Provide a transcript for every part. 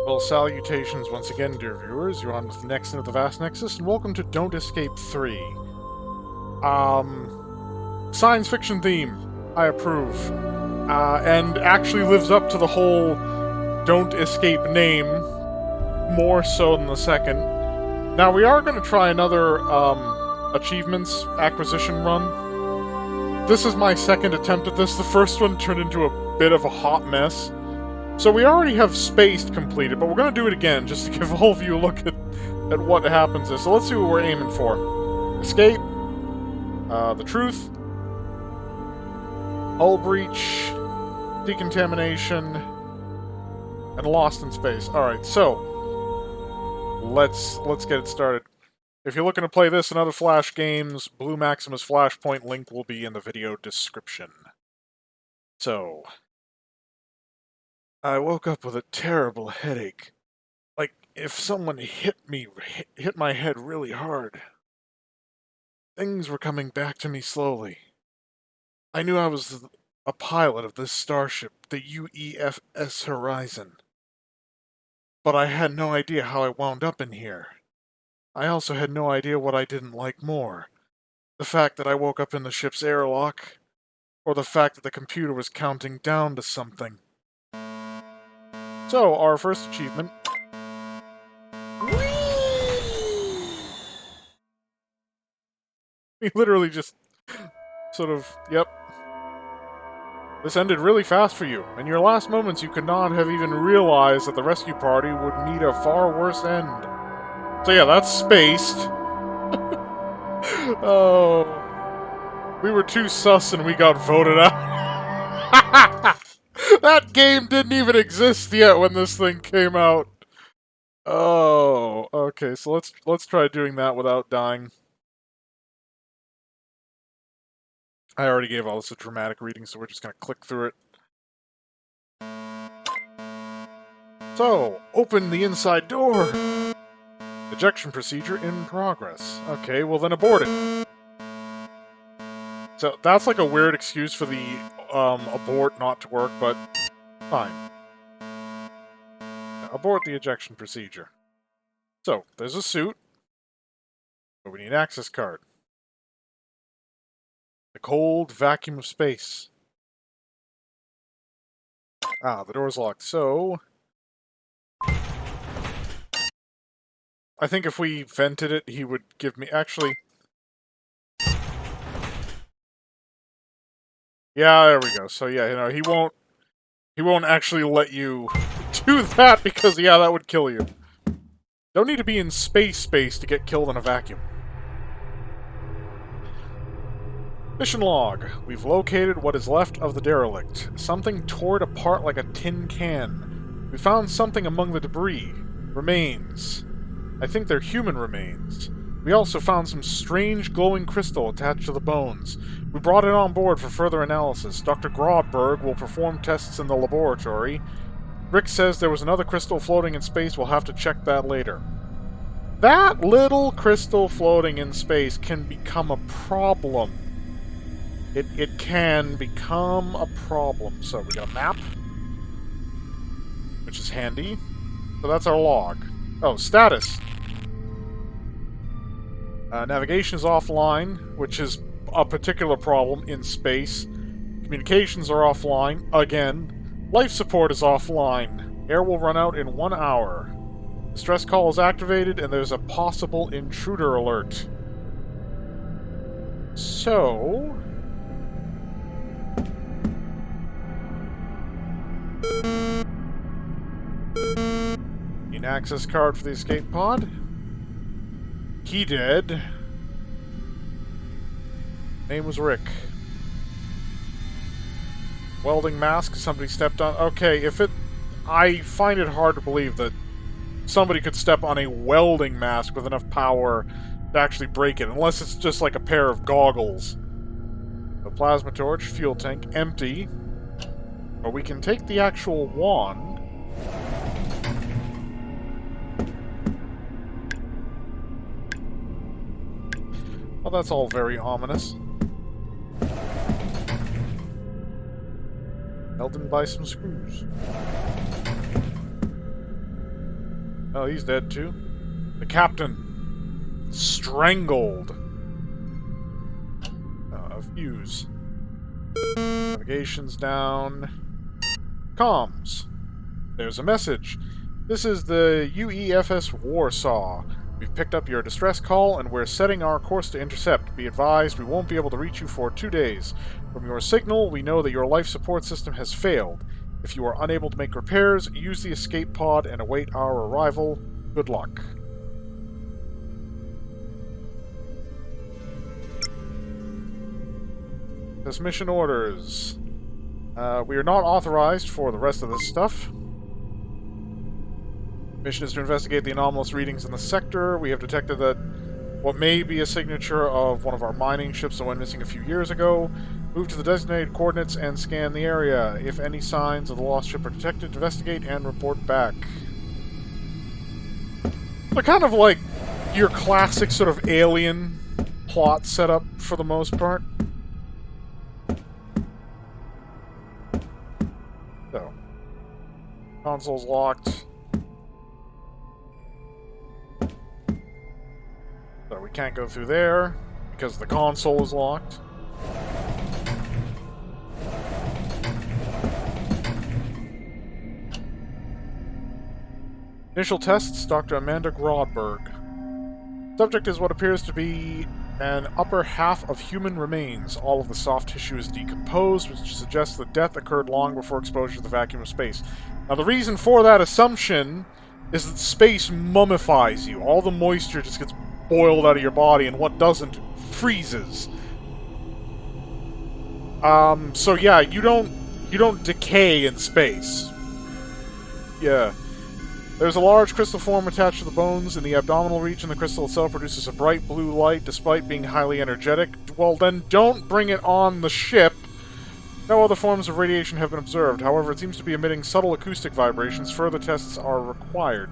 Well, salutations once again, dear viewers. You're on with the next of the Vast Nexus, and welcome to Don't Escape 3. Science fiction theme. I approve. And actually lives up to the whole Don't Escape name, more so than the second. Now, we are going to try another, achievements acquisition run. This is my second attempt at this. The first one turned into a bit of a hot mess. So we already have Spaced completed, but we're going to do it again, just to give all of you a look at what happens there. So let's see what we're aiming for. Escape, the Truth, Hull Breach, Decontamination, and Lost in Space. Alright, so let's get it started. If you're looking to play this and other Flash games, Blue Maximus Flashpoint link will be in the video description. So I woke up with a terrible headache. Like if someone hit my head really hard. Things were coming back to me slowly. I knew I was a pilot of this starship, the UEFS Horizon. But I had no idea how I wound up in here. I also had no idea what I didn't like more. The fact that I woke up in the ship's airlock, or the fact that the computer was counting down to something. So, our first achievement. We literally just sort of, yep. This ended really fast for you. In your last moments, you could not have even realized that the rescue party would meet a far worse end. So yeah, that's Spaced. Oh. We were too sus and we got voted out. That game didn't even exist yet when this thing came out. Oh, okay, so let's try doing that without dying. I already gave all this a dramatic reading, so we're just gonna click through it. So, open the inside door! Ejection procedure in progress. Okay, well then abort it. So, that's like a weird excuse for the, abort not to work, but fine. Abort the ejection procedure. So, there's a suit, but we need an access card. The cold vacuum of space. Ah, the door's locked, so I think if we vented it, he would give me... Actually... Yeah, there we go. So yeah, you know, he won't actually let you do that because, yeah, that would kill you. Don't need to be in space to get killed in a vacuum. Mission log. We've located what is left of the derelict. Something tore it apart like a tin can. We found something among the debris. Remains. I think they're human remains. We also found some strange glowing crystal attached to the bones. We brought it on board for further analysis. Dr. Grodberg will perform tests in the laboratory. Rick says there was another crystal floating in space. We'll have to check that later. That little crystal floating in space can become a problem. It can become a problem. So we got a map, which is handy. So that's our log. Oh, status. Navigation is offline, which is a particular problem in space. Communications are offline, again. Life support is offline. Air will run out in 1 hour. Distress call is activated, and there's a possible intruder alert. So... Need an access card for the escape pod. He did. Name was Rick. Welding mask, somebody stepped on... Okay, if it... I find it hard to believe that somebody could step on a welding mask with enough power to actually break it, unless it's just like a pair of goggles. A plasma torch, fuel tank, empty. But we can take the actual wand. Well, that's all very ominous. Held in by some screws. Oh, he's dead too. The captain. Strangled. A fuse. Navigation's down. Comms. There's a message. This is the UEFS Warsaw. We've picked up your distress call, and we're setting our course to intercept. Be advised, we won't be able to reach you for 2 days. From your signal, we know that your life support system has failed. If you are unable to make repairs, use the escape pod and await our arrival. Good luck. Mission orders. We are not authorized for the rest of this stuff. Mission is to investigate the anomalous readings in the sector. We have detected that what may be a signature of one of our mining ships that went missing a few years ago. Move to the designated coordinates and scan the area. If any signs of the lost ship are detected, investigate and report back. They're kind of like your classic sort of alien plot setup for the most part. So, console's locked. So we can't go through there because the console is locked. Initial tests, Dr. Amanda Grodberg. Subject is what appears to be an upper half of human remains. All of the soft tissue is decomposed, which suggests that death occurred long before exposure to the vacuum of space. Now, the reason for that assumption is that space mummifies you. All the moisture just gets boiled out of your body, and what doesn't freezes. So yeah, you don't decay in space. Yeah. There's a large crystal form attached to the bones in the abdominal region. The crystal itself produces a bright blue light despite being highly energetic. Well, then don't bring it on the ship. No other forms of radiation have been observed. However, it seems to be emitting subtle acoustic vibrations. Further tests are required.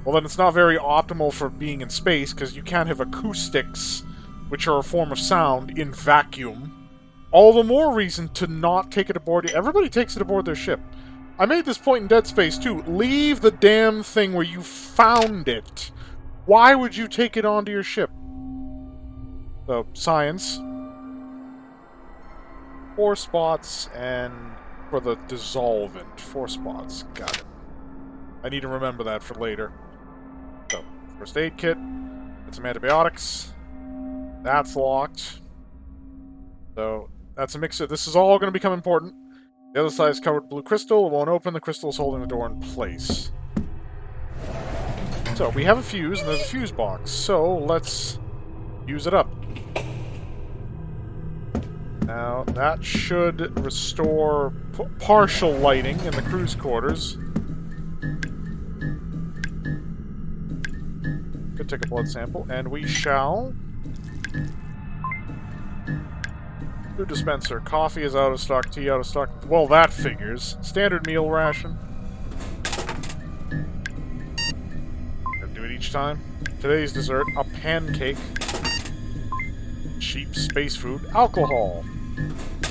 Well, then it's not very optimal for being in space, because you can't have acoustics, which are a form of sound, in vacuum. All the more reason to not take it aboard. Everybody takes it aboard their ship. I made this point in Dead Space 2. Leave the damn thing where you found it. Why would you take it onto your ship? So, science. 4 spots, and for the dissolvent. 4 spots. Got it. I need to remember that for later. So, first aid kit. Get some antibiotics. That's locked. So, that's a mix of... This is all going to become important. The other side is covered with blue crystal. It won't open. The crystal is holding the door in place. So, we have a fuse, and there's a fuse box. So, let's use it up. Now, that should restore partial lighting in the crew's quarters. Could take a blood sample, and we shall. Food dispenser. Coffee is out of stock, tea out of stock. Well, that figures. Standard meal ration. Gotta do it each time. Today's dessert, a pancake. Cheap space food. Alcohol.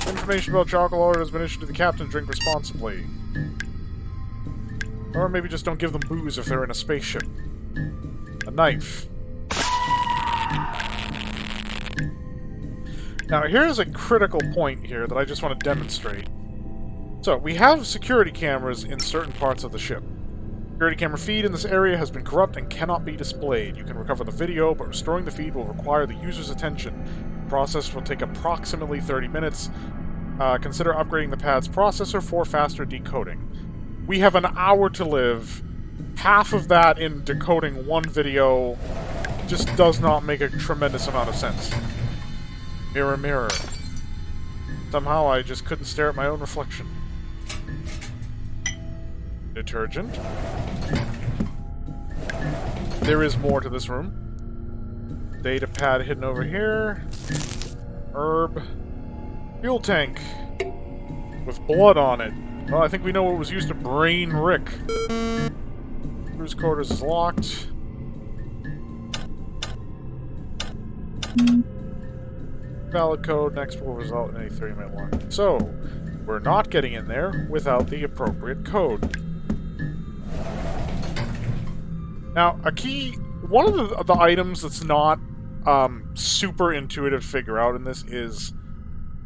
Information about your alcohol order has been issued to the captain. Drink responsibly. Or maybe just don't give them booze if they're in a spaceship. A knife. Now, here's a critical point here that I just want to demonstrate. So, we have security cameras in certain parts of the ship. Security camera feed in this area has been corrupt and cannot be displayed. You can recover the video, but restoring the feed will require the user's attention. The process will take approximately 30 minutes. Consider upgrading the pad's processor for faster decoding. We have an hour to live. Half of that in decoding one video just does not make a tremendous amount of sense. Mirror, mirror. Somehow I just couldn't stare at my own reflection. Detergent. There is more to this room. Data pad hidden over here. Herb. Fuel tank. With blood on it. Well, I think we know what was used to brain Rick. Crew's quarters is locked. Valid code. Next will result in a 30-minute lock. So, we're not getting in there without the appropriate code. Now, one of the items that's not super intuitive to figure out in this is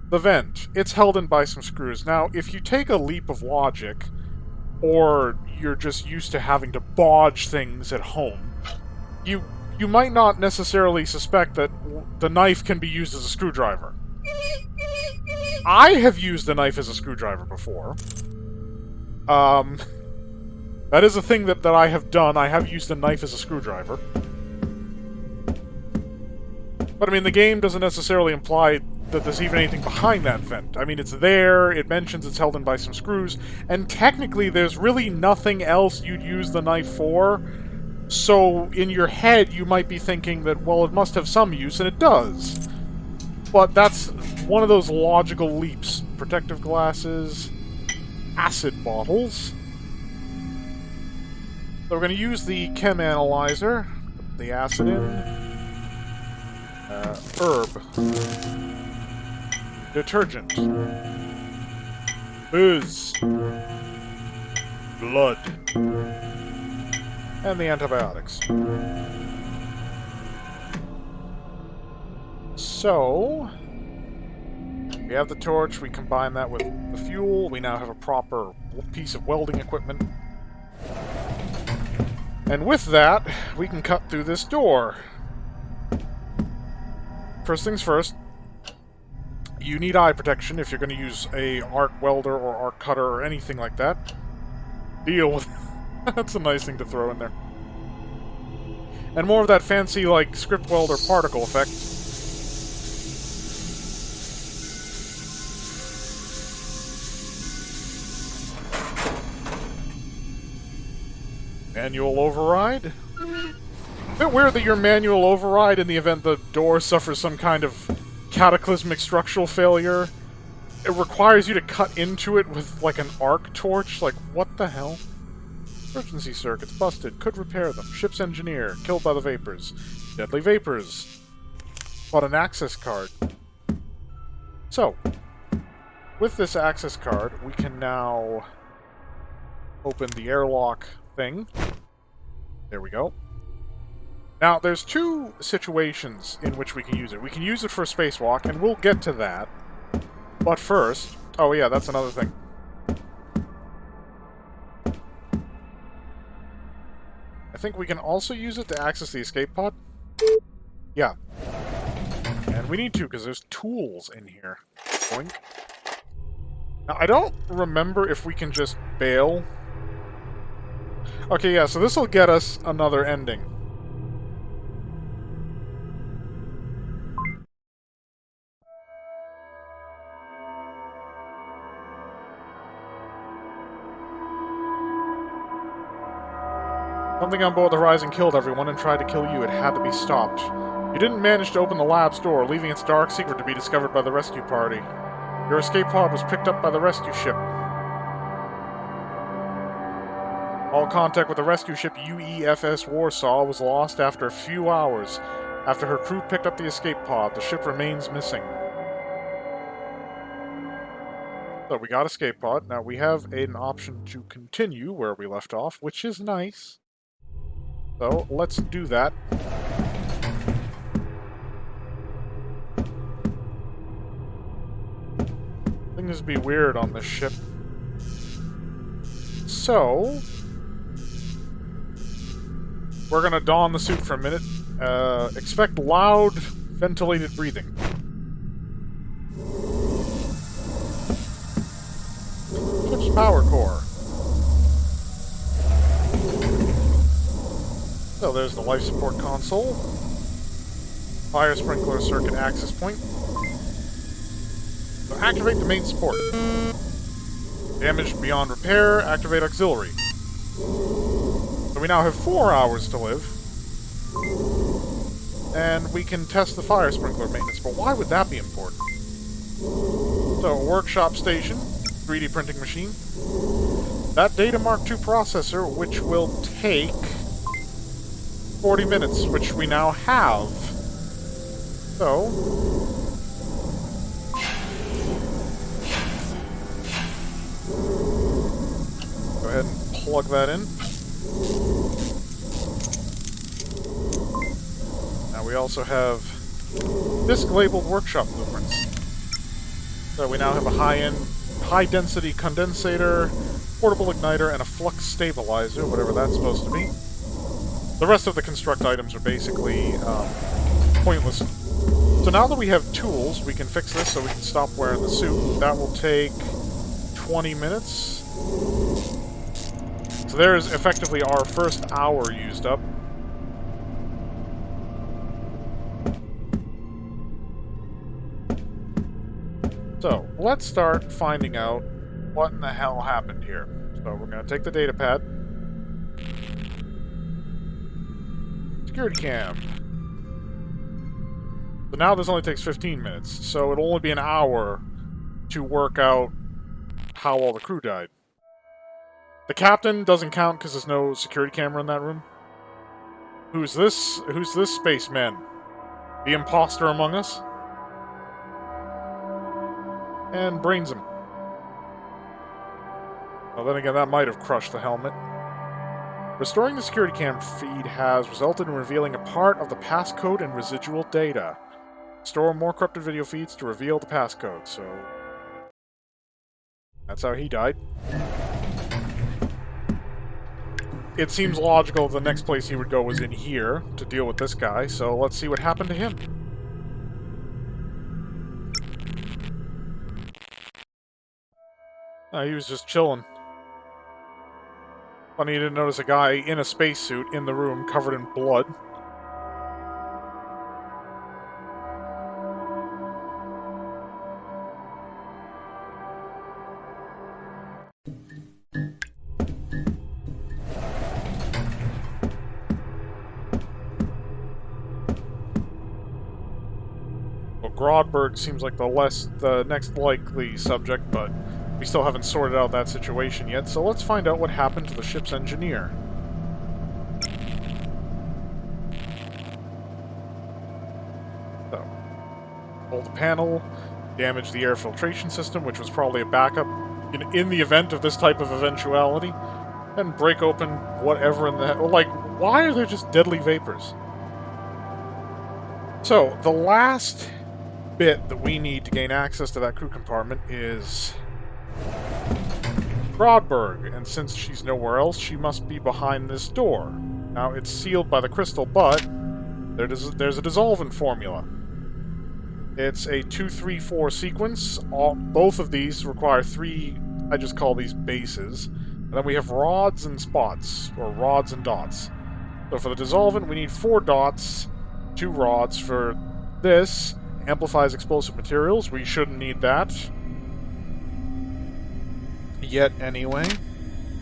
the vent. It's held in by some screws. Now, if you take a leap of logic, or you're just used to having to bodge things at home, you might not necessarily suspect that the knife can be used as a screwdriver. I have used the knife as a screwdriver before. That is a thing that I have done. I have used a knife as a screwdriver. But, I mean, the game doesn't necessarily imply that there's even anything behind that vent. I mean, it's there, it mentions it's held in by some screws, and technically there's really nothing else you'd use the knife for, so in your head you might be thinking that, well, it must have some use, and it does. But that's one of those logical leaps. Protective glasses, acid bottles. So we're going to use the chem analyzer, put the acid in. Herb. Detergent. Booze. Blood. And the antibiotics. So, we have the torch, we combine that with the fuel, we now have a proper piece of welding equipment. And with that, we can cut through this door. First things first, you need eye protection if you're going to use a arc welder or arc cutter or anything like that. Deal with That's a nice thing to throw in there. And more of that fancy, like, Scriptwelder particle effect. Manual override? A bit weird that your manual override in the event the door suffers some kind of cataclysmic structural failure. It requires you to cut into it with, like, an arc torch. Like, what the hell? Emergency circuits busted. Could repair them. Ship's engineer. Killed by the vapors. Deadly vapors. Bought an access card. So, with this access card, we can now open the airlock thing. There we go. Now, there's two situations in which we can use it. We can use it for a spacewalk, and we'll get to that. But first... Oh yeah, that's another thing. I think we can also use it to access the escape pod. Yeah. And we need to, because there's tools in here. Boink. Now, I don't remember if we can just bail. Okay, yeah, so this will get us another ending. Something on board the Horizon killed everyone and tried to kill you. It had to be stopped. You didn't manage to open the lab's door, leaving its dark secret to be discovered by the rescue party. Your escape pod was picked up by the rescue ship. All contact with the rescue ship UEFS Warsaw was lost after a few hours. After her crew picked up the escape pod, the ship remains missing. So we got escape pod. Now we have an option to continue where we left off, which is nice. So, let's do that. Things be weird on this ship. So, we're gonna don the suit for a minute. Expect loud, ventilated breathing. Ship's power core. So there's the life support console. Fire sprinkler circuit access point. So activate the main support. Damaged beyond repair, activate auxiliary. So we now have 4 hours to live. And we can test the fire sprinkler maintenance, but why would that be important? So, workshop station, 3D printing machine. That Data Mark II processor, which will take 40 minutes, which we now have. So, go ahead and plug that in. we also have disc-labeled workshop blueprints. So we now have a high-density condensator, portable igniter, and a flux stabilizer, whatever that's supposed to be. The rest of the construct items are basically pointless. So now that we have tools, we can fix this so we can stop wearing the suit. That will take 20 minutes. So there's effectively our first hour used up. So, let's start finding out what in the hell happened here. So, we're going to take the data pad. Security cam. So now this only takes 15 minutes, so it'll only be an hour to work out how all the crew died. The captain doesn't count because there's no security camera in that room. Who's this spaceman? The imposter among us? And brains him. Well, then again, that might have crushed the helmet. Restoring the security cam feed has resulted in revealing a part of the passcode and residual data. Store more corrupted video feeds to reveal the passcode, so... that's how he died. It seems logical the next place he would go was in here to deal with this guy, so let's see what happened to him. He was just chilling. Funny you didn't notice a guy in a spacesuit in the room covered in blood. Well, Grodberg seems like the next likely subject, but we still haven't sorted out that situation yet, so let's find out what happened to the ship's engineer. So, hold the panel, damage the air filtration system, which was probably a backup in the event of this type of eventuality, and break open whatever in the... like, why are there just deadly vapors? So, the last bit that we need to gain access to that crew compartment is... Grodberg, and since she's nowhere else, she must be behind this door. Now, it's sealed by the crystal, but there's a dissolvent formula. It's a 2-3-4 sequence. Both of these require 3, I just call these bases. And then we have rods and spots, or rods and dots. So for the dissolvent, we need 4 dots, 2 rods. For this, amplifies explosive materials. We shouldn't need that yet anyway.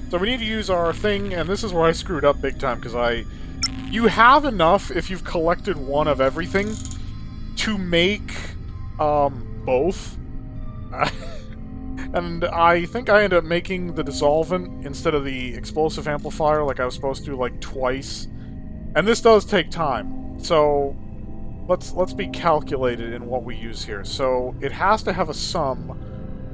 So we need to use our thing, and this is where I screwed up big time, because you have enough, if you've collected one of everything, to make both. And I think I ended up making the dissolvent instead of the explosive amplifier like I was supposed to, like, twice. And this does take time. So let's be calculated in what we use here. So it has to have a sum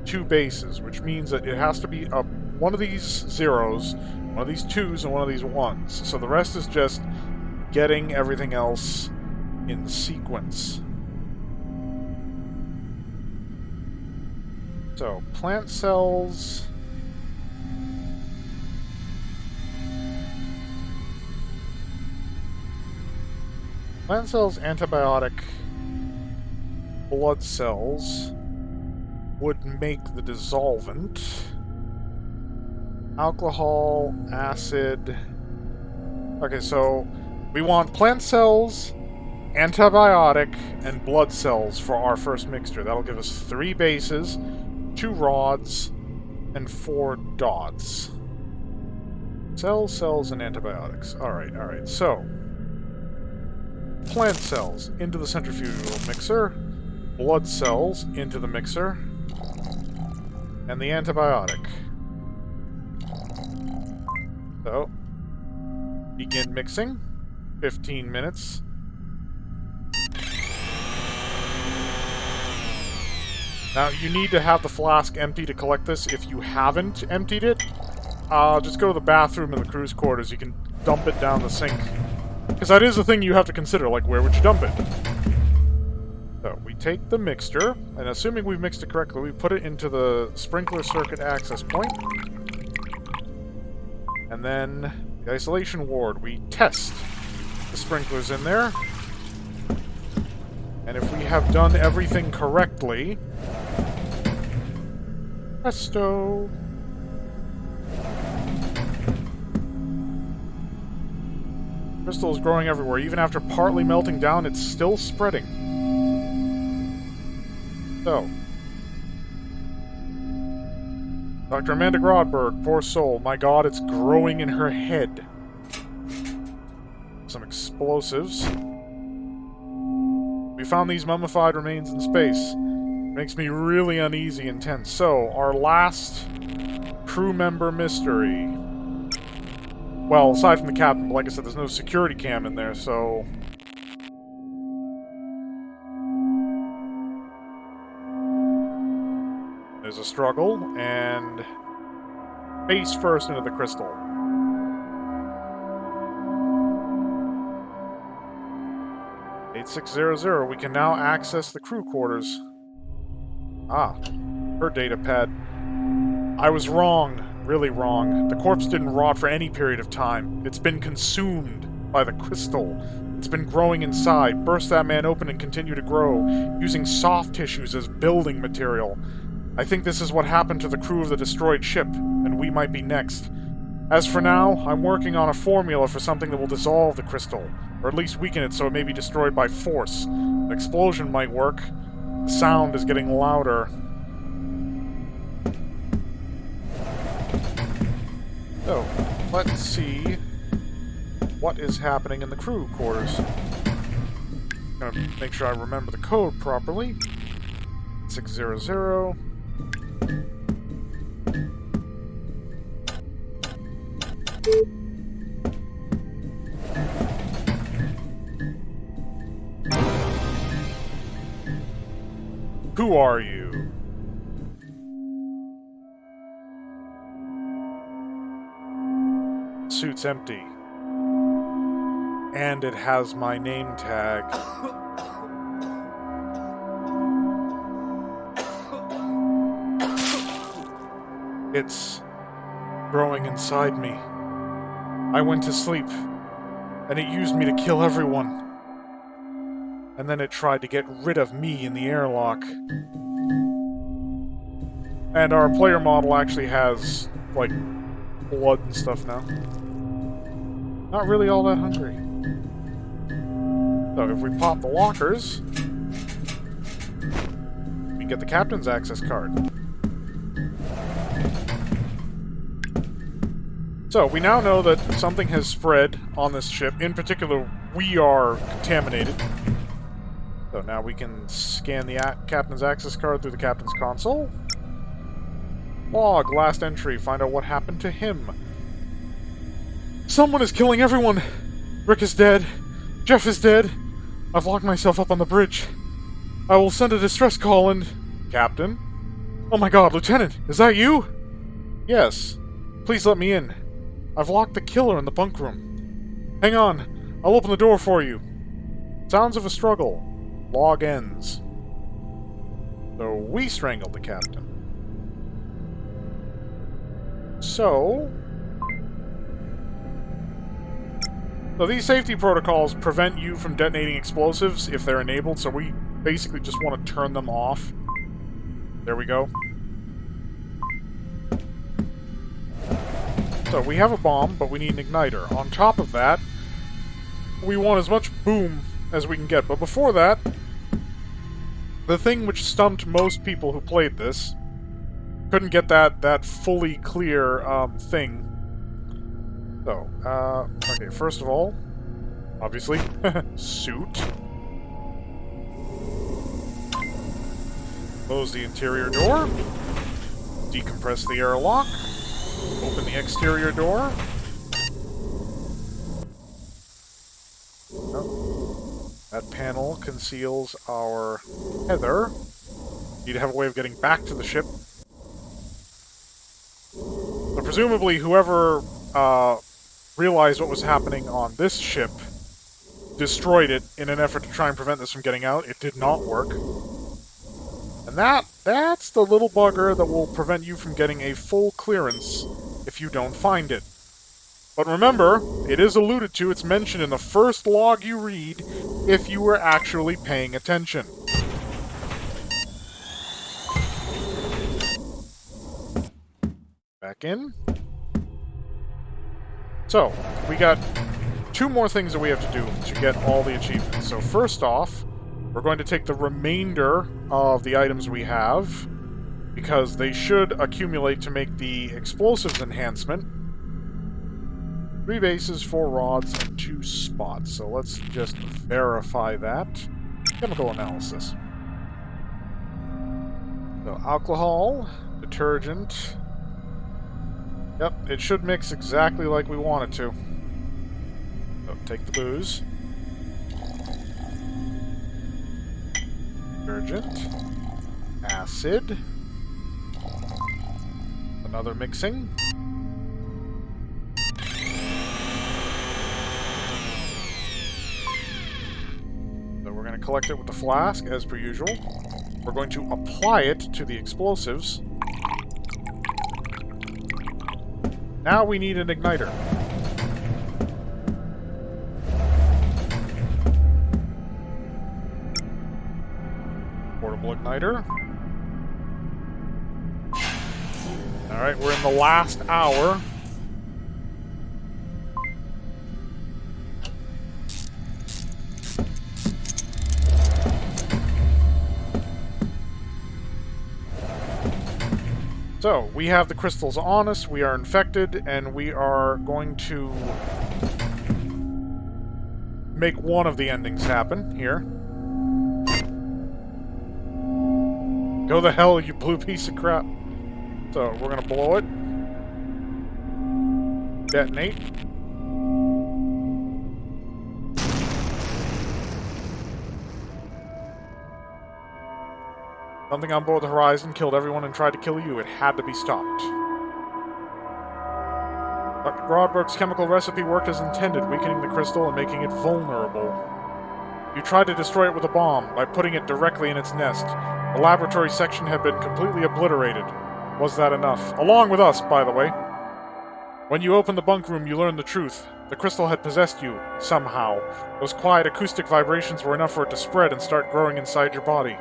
2 bases, which means that it has to be one of these zeros, one of these 2s, and one of these 1s. So the rest is just getting everything else in sequence. So, plant cells... plant cells, antibiotic, blood cells... would make the dissolvent. Alcohol, acid... okay, so we want plant cells, antibiotic, and blood cells for our first mixture. That'll give us 3 bases, 2 rods, and 4 dots. Cells, and antibiotics. Alright, so... plant cells into the centrifugal mixer, blood cells into the mixer, and the antibiotic. So, begin mixing. 15 minutes. Now, you need to have the flask empty to collect this. If you haven't emptied it, just go to the bathroom in the crew's quarters. You can dump it down the sink Because that is a thing you have to consider, like, where would you dump it? So, we take the mixture, and assuming we've mixed it correctly, we put it into the sprinkler circuit access point. And then, the isolation ward, we test the sprinklers in there. And if we have done everything correctly... Presto! Crystal is growing everywhere. Even after partly melting down, it's still spreading. So. Dr. Amanda Grodberg, poor soul. My god, it's growing in her head. Some explosives. We found these mummified remains in space. Makes me really uneasy and tense. So, our last crew member mystery. Well, aside from the captain, like I said, there's no security cam in there, so... There's a struggle, and... face first into the crystal. "8600, we can now access the crew quarters." Ah, her data pad. I was wrong. Really wrong. The corpse didn't rot for any period of time. It's been consumed by the crystal. It's been growing inside, burst that man open and continue to grow, using soft tissues as building material. I think this is what happened to the crew of the destroyed ship, and we might be next. As for now, I'm working on a formula for something that will dissolve the crystal, or at least weaken it so it may be destroyed by force. An explosion might work. The sound is getting louder. So, let's see what is happening in the crew quarters. I'm gonna make sure I remember the code properly. 600. Who are you? Suit's empty. And it has my name tag. It's growing inside me. I went to sleep, and it used me to kill everyone. And then it tried to get rid of me in the airlock. And our player model actually has, like, blood and stuff now. Not really all that hungry. So if we pop the lockers, we can get the captain's access card. So we now know that something has spread on this ship. In particular, we are contaminated. So now we can scan the captain's access card through the captain's console. Log, last entry, find out what happened to him. Someone is killing everyone! Rick is dead. Jeff is dead. I've locked myself up on the bridge. I will send a distress call and... Captain? Oh my god, Lieutenant, is that you? Yes. Please let me in. I've locked the killer in the bunk room. Hang on, I'll open the door for you. Sounds of a struggle. Log ends. So we strangled the captain. So these safety protocols prevent you from detonating explosives if they're enabled, so we basically just want to turn them off. There we go. So we have a bomb, but we need an igniter. On top of that, we want as much boom as we can get. But before that, the thing which stumped most people who played this, couldn't get that fully clear thing. So, okay, first of all, obviously, suit. Close the interior door. Decompress the airlock. Open the exterior door. Oh, that panel conceals our tether. Need to have a way of getting back to the ship. So presumably, whoever realized what was happening on this ship destroyed it in an effort to try and prevent this from getting out. It did not work. And that's the little bugger that will prevent you from getting a full clearance if you don't find it. But remember, it is alluded to, it's mentioned in the first log you read, if you were actually paying attention. Back in. So, we got 2 more things that we have to do to get all the achievements. So first off, we're going to take the remainder of the items we have, because they should accumulate to make the explosives enhancement. 3 bases, 4 rods, and 2 spots. So let's just verify that. Chemical analysis. So alcohol, detergent. Yep, it should mix exactly like we want it to. So take the booze. Detergent. Acid. Another mixing. So we're going to collect it with the flask, as per usual. We're going to apply it to the explosives. Now we need an igniter. Portable igniter. Alright, we're in the last hour. So, we have the crystals on us, we are infected, and we are going to make one of the endings happen here. Go the hell, you blue piece of crap. So, we're gonna blow it. Detonate. Something on board the Horizon killed everyone and tried to kill you. It had to be stopped. Dr. Grodberg's chemical recipe worked as intended, weakening the crystal and making it vulnerable. You tried to destroy it with a bomb by putting it directly in its nest. The laboratory section had been completely obliterated. Was that enough? Along with us, by the way. When you opened the bunk room, you learned the truth. The crystal had possessed you, somehow. Those quiet acoustic vibrations were enough for it to spread and start growing inside your body.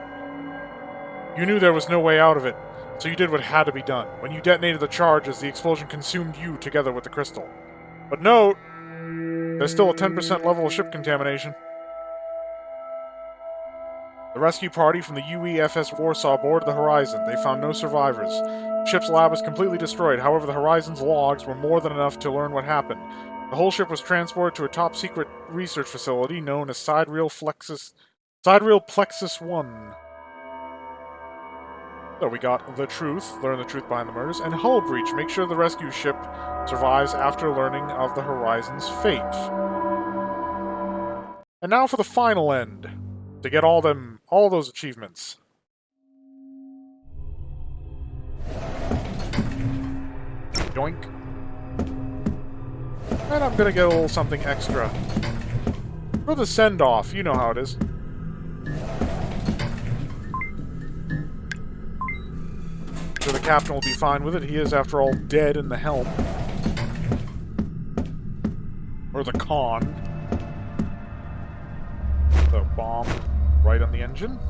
You knew there was no way out of it, so you did what had to be done. When you detonated the charges, the explosion consumed you together with the crystal. But note, there's still a 10% level of ship contamination. The rescue party from the UEFS Warsaw boarded the Horizon. They found no survivors. The ship's lab was completely destroyed. However, the Horizon's logs were more than enough to learn what happened. The whole ship was transported to a top-secret research facility known as Sidereal Plexus 1. So we got the truth, learn the truth behind the murders, and hull breach, make sure the rescue ship survives after learning of the Horizon's fate. And now for the final end, to get all those achievements. Yoink. And I'm gonna get a little something extra. For the send-off, you know how it is. So the captain will be fine with it. He is, after all, dead in the helm. Or the con. So, bomb right on the engine.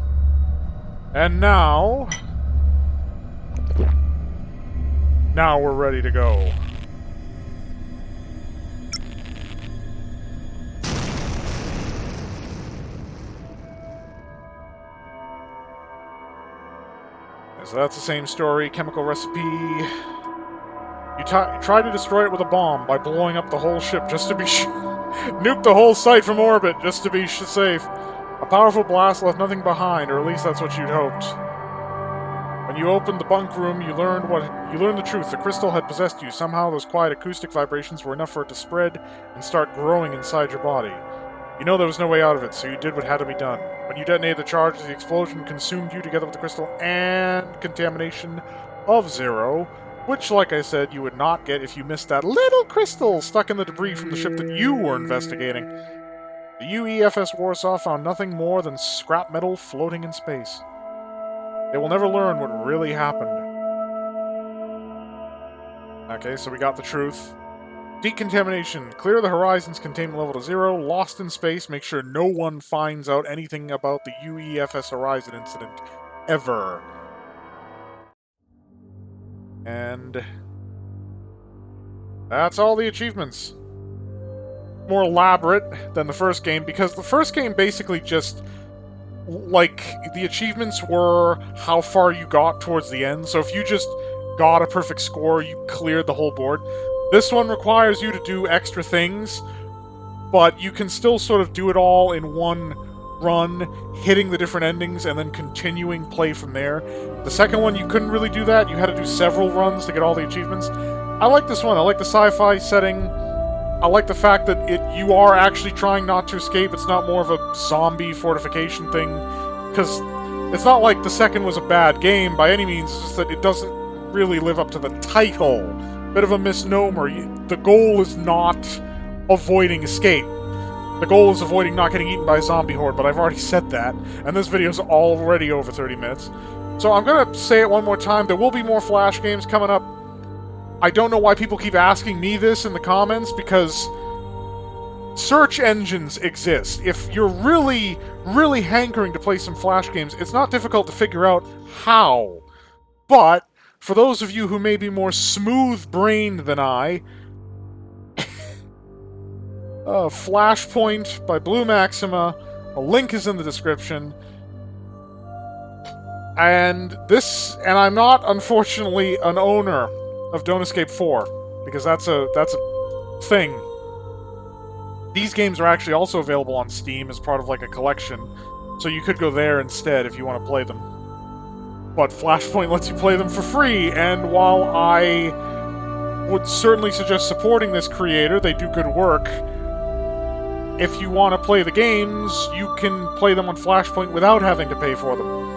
And now... Now we're ready to go. So that's the same story. Chemical recipe. You try to destroy it with a bomb by blowing up the whole ship just to be nuke the whole site from orbit just to be safe. A powerful blast left nothing behind, or at least that's what you'd hoped. When you opened the bunk room, you learned the truth. The crystal had possessed you. Somehow those quiet acoustic vibrations were enough for it to spread and start growing inside your body. You know there was no way out of it, so you did what had to be done. When you detonated the charges, the explosion consumed you together with the crystal and contamination of 0, which, like I said, you would not get if you missed that little crystal stuck in the debris from the ship that you were investigating. The UEFS Warsaw found nothing more than scrap metal floating in space. They will never learn what really happened. Okay, so we got the truth. Decontamination. Clear the horizon's containment level to 0. Lost in space. Make sure no one finds out anything about the UEFS Horizon incident. Ever. And that's all the achievements. More elaborate than the first game, because the first game basically just, like, the achievements were how far you got towards the end. So if you just got a perfect score, you cleared the whole board. This one requires you to do extra things, but you can still sort of do it all in one run, hitting the different endings and then continuing play from there. The second one, you couldn't really do that. You had to do several runs to get all the achievements. I like this one. I like the sci-fi setting. I like the fact that you are actually trying not to escape. It's not more of a zombie fortification thing, because it's not like the second was a bad game by any means. It's just that it doesn't really live up to the title. Bit of a misnomer. The goal is not avoiding escape. The goal is avoiding not getting eaten by a zombie horde, but I've already said that, and this video is already over 30 minutes. So I'm gonna say it one more time. There will be more Flash games coming up. I don't know why people keep asking me this in the comments, because search engines exist. If you're really, really hankering to play some Flash games, it's not difficult to figure out how. But for those of you who may be more smooth-brained than I, Flashpoint by Blue Maxima, a link is in the description. And I'm not, unfortunately, an owner of Don't Escape 4, because that's a thing. These games are actually also available on Steam as part of, like, a collection, so you could go there instead if you want to play them. But Flashpoint lets you play them for free, and while I would certainly suggest supporting this creator, they do good work, if you want to play the games, you can play them on Flashpoint without having to pay for them.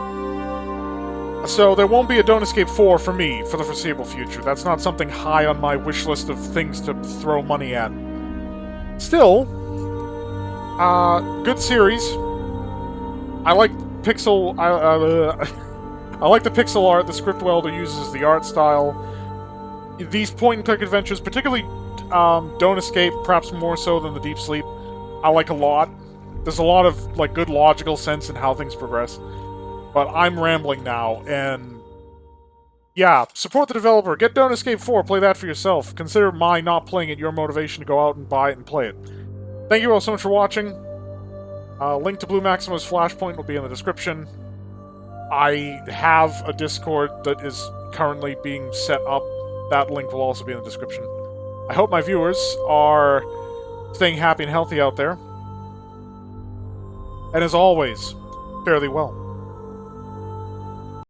So there won't be a Don't Escape 4 for me for the foreseeable future. That's not something high on my wish list of things to throw money at. Still, good series. I like pixel... I like the pixel art the Scriptwelder uses, the art style. These point-and-click adventures, particularly Don't Escape, perhaps more so than the Deep Sleep, I like a lot. There's a lot of like good logical sense in how things progress. But I'm rambling now, and yeah, support the developer. Get Don't Escape 4, play that for yourself. Consider my not playing it your motivation to go out and buy it and play it. Thank you all so much for watching. Link to Blue Maxima's Flashpoint will be in the description. I have a Discord that is currently being set up. That link will also be in the description. I hope my viewers are staying happy and healthy out there. And as always, fare thee well.